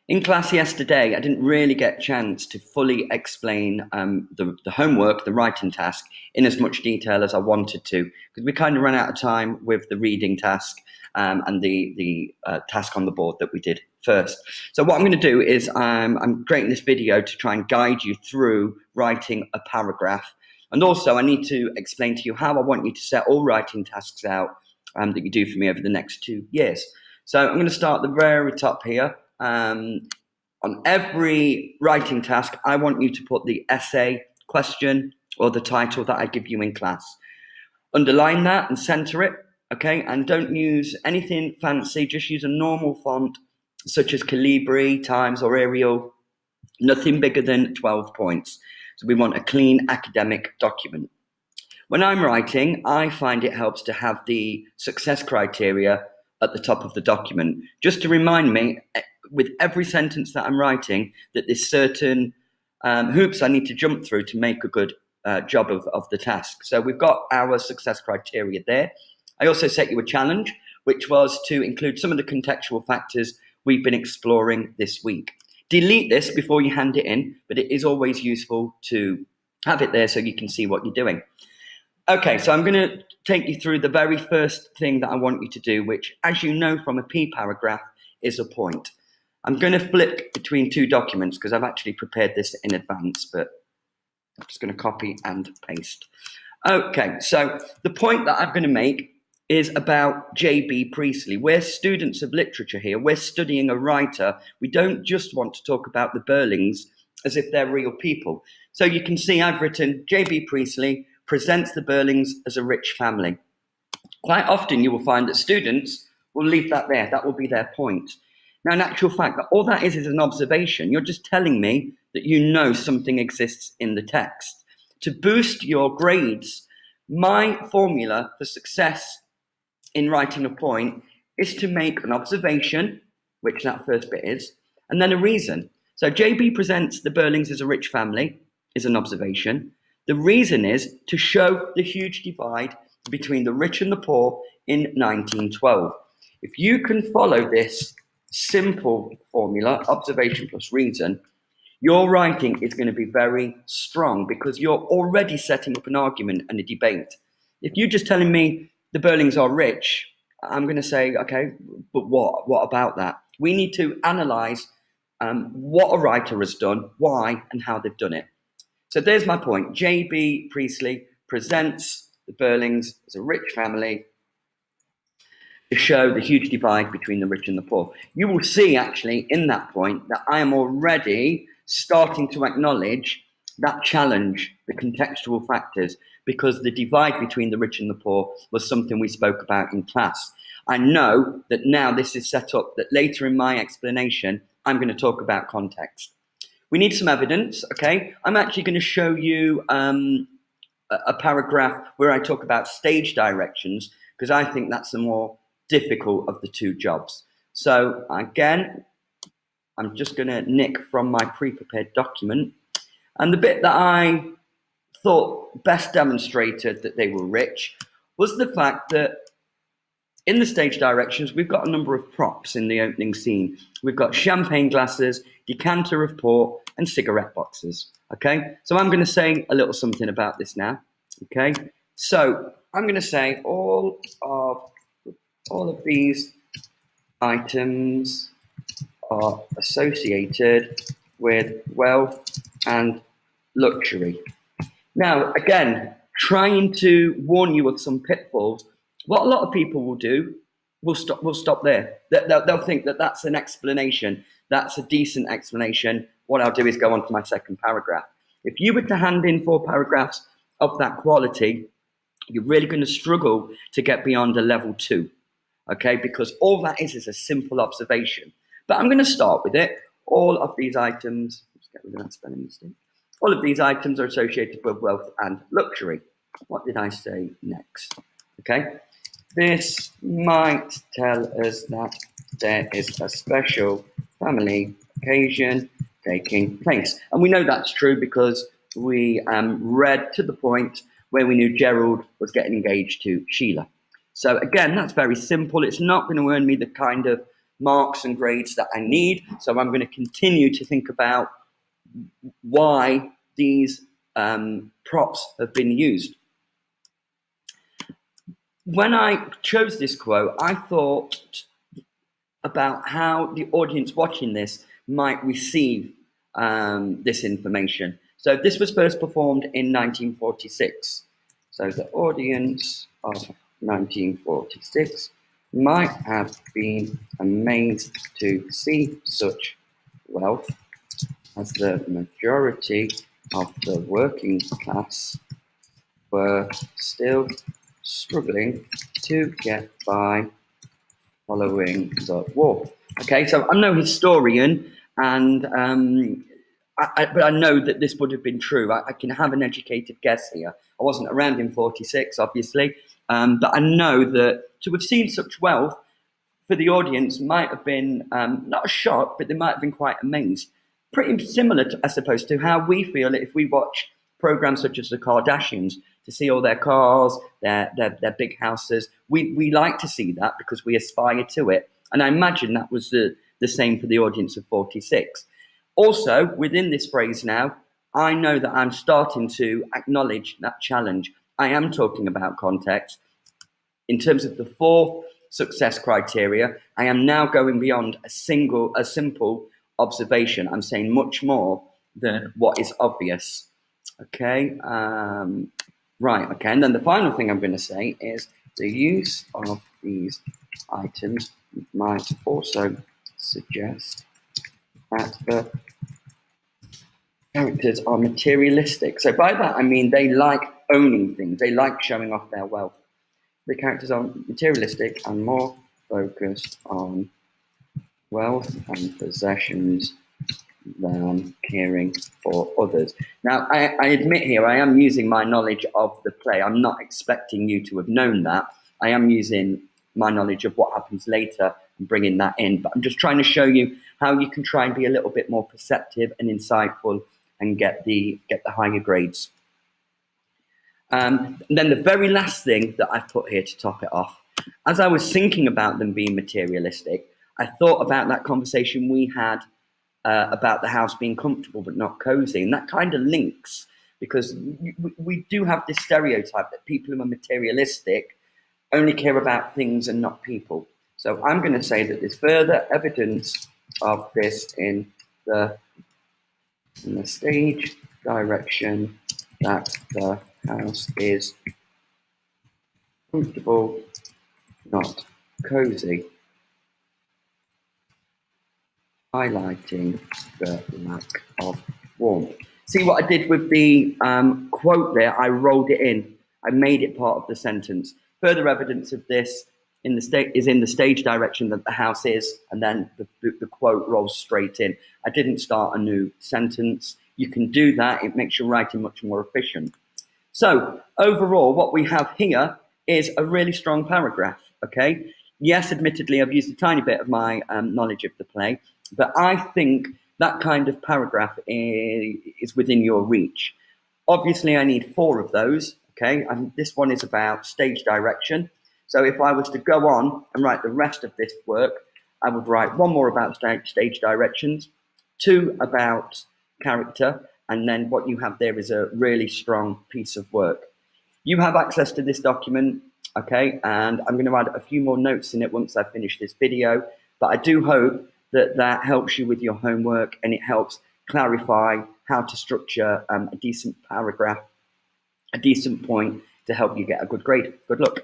In class yesterday, I didn't really get a chance to fully explain the homework, the writing task, in as much detail as I wanted to, because we kind of ran out of time with the reading task and the task on the board that we did first. So what I'm going to do is I'm creating this video to try and guide you through writing a paragraph. And also I need to explain to you how I want you to set all writing tasks out that you do for me over the next 2 years. So I'm going to start at the very top here. On every writing task, I want you to put the essay, question, or the title that I give you in class. Underline that and center it, okay? And don't use anything fancy, just use a normal font such as Calibri, Times, or Arial. Nothing bigger than 12 points. So we want a clean academic document. When I'm writing, I find it helps to have the success criteria at the top of the document, just to remind me with every sentence that I'm writing that there's certain hoops I need to jump through to make a good job of the task. So we've got our success criteria there. I also set you a challenge, which was to include some of the contextual factors we've been exploring this week. Delete this before you hand it in, but it is always useful to have it there so you can see what you're doing. Okay, so I'm going to take you through the very first thing that I want you to do, which, as you know from a P paragraph, is a point. I'm going to flip between two documents because I've actually prepared this in advance, but I'm just going to copy and paste. Okay, so the point that I'm going to make is about J.B. Priestley. We're students of literature here. We're studying a writer. We don't just want to talk about the Burlings as if they're real people. So you can see I've written J.B. Priestley presents the Burlings as a rich family. Quite often you will find that students will leave that there. That will be their point. Now, in actual fact, all that is an observation. You're just telling me that you know something exists in the text. To boost your grades, my formula for success in writing a point is to make an observation, which that first bit is, and then a reason. So JB presents the Burlings as a rich family is an observation. The reason is to show the huge divide between the rich and the poor in 1912. If you can follow this simple formula, observation plus reason, your writing is going to be very strong because you're already setting up an argument and a debate. If you're just telling me the Burlings are rich, I'm going to say, okay, but what? What about that? We need to analyse what a writer has done, why, and how they've done it. So there's my point. J.B. Priestley presents the Burlings as a rich family to show the huge divide between the rich and the poor. You will see actually in that point that I am already starting to acknowledge that challenge, the contextual factors, because the divide between the rich and the poor was something we spoke about in class. I know that now this is set up that later in my explanation, I'm going to talk about context. We need some evidence, okay? I'm actually going to show you a paragraph where I talk about stage directions because I think that's the more difficult of the two jobs. So again, I'm just going to nick from my pre-prepared document. And the bit that I thought best demonstrated that they were rich was the fact that in the stage directions, we've got a number of props in the opening scene. We've got champagne glasses, decanter of port, and cigarette boxes, okay? So I'm going to say a little something about this now, okay? So I'm going to say all of these items are associated with wealth and luxury. Now, again, trying to warn you of some pitfalls, what a lot of people will do, will stop there. They'll think that that's an explanation. That's a decent explanation. What I'll do is go on to my second paragraph. If you were to hand in 4 paragraphs of that quality, you're really going to struggle to get beyond a level 2, okay? Because all that is a simple observation. But I'm going to start with it. All of these items, let's get rid of that spelling mistake. All of these items are associated with wealth and luxury. What did I say next? Okay. This might tell us that there is a special family occasion taking place. And we know that's true because we read to the point where we knew Gerald was getting engaged to Sheila. So again, that's very simple. It's not going to earn me the kind of marks and grades that I need. So I'm going to continue to think about why these props have been used. When I chose this quote, I thought about how the audience watching this might receive this information. So this was first performed in 1946. So the audience of 1946 might have been amazed to see such wealth, as the majority of the working class were still struggling to get by following the war. Okay, so I'm no historian, and but I know that this would have been true. I can have an educated guess here. I wasn't around in 46, obviously, but I know that to have seen such wealth for the audience might have been not a shock, but they might have been quite amazed. Pretty similar, to, I suppose, to how we feel if we watch programs such as the Kardashians, to see all their cars, their big houses. We like to see that because we aspire to it. And I imagine that was the same for the audience of 46. Also, within this phrase now, I know that I'm starting to acknowledge that challenge. I am talking about context. In terms of the 4 success criteria, I am now going beyond a simple observation. I'm saying much more than what is obvious. Okay, right, okay. And then the final thing I'm going to say is the use of these items might also suggest that the characters are materialistic. So by that, I mean they like owning things. They like showing off their wealth. The characters are materialistic and more focused on wealth and possessions than caring for others. Now, I admit here, I am using my knowledge of the play. I'm not expecting you to have known that. I am using my knowledge of what happens later and bringing that in. But I'm just trying to show you how you can try and be a little bit more perceptive and insightful and get the higher grades. And then the very last thing that I've put here to top it off, as I was thinking about them being materialistic, I thought about that conversation we had about the house being comfortable but not cozy. And that kind of links, because we do have this stereotype that people who are materialistic only care about things and not people. So I'm going to say that there's further evidence of this in the stage direction that the house is comfortable, not cozy, highlighting the lack of warmth. See what I did with the quote there? I rolled it in. I made it part of the sentence. Further evidence of this is in the stage direction that the house is, and then the quote rolls straight in. I didn't start a new sentence. You can do that. It makes your writing much more efficient. So overall, what we have here is a really strong paragraph, okay? Yes, admittedly, I've used a tiny bit of my knowledge of the play, but I think that kind of paragraph is within your reach. Obviously, I need 4 of those, okay? And this one is about stage direction. So if I was to go on and write the rest of this work, I would write 1 more about stage directions, 2 about character, and then what you have there is a really strong piece of work. You have access to this document, okay, and I'm going to add a few more notes in it once I finish this video, but I do hope that helps you with your homework and it helps clarify how to structure a decent paragraph, a decent point to help you get a good grade. Good luck.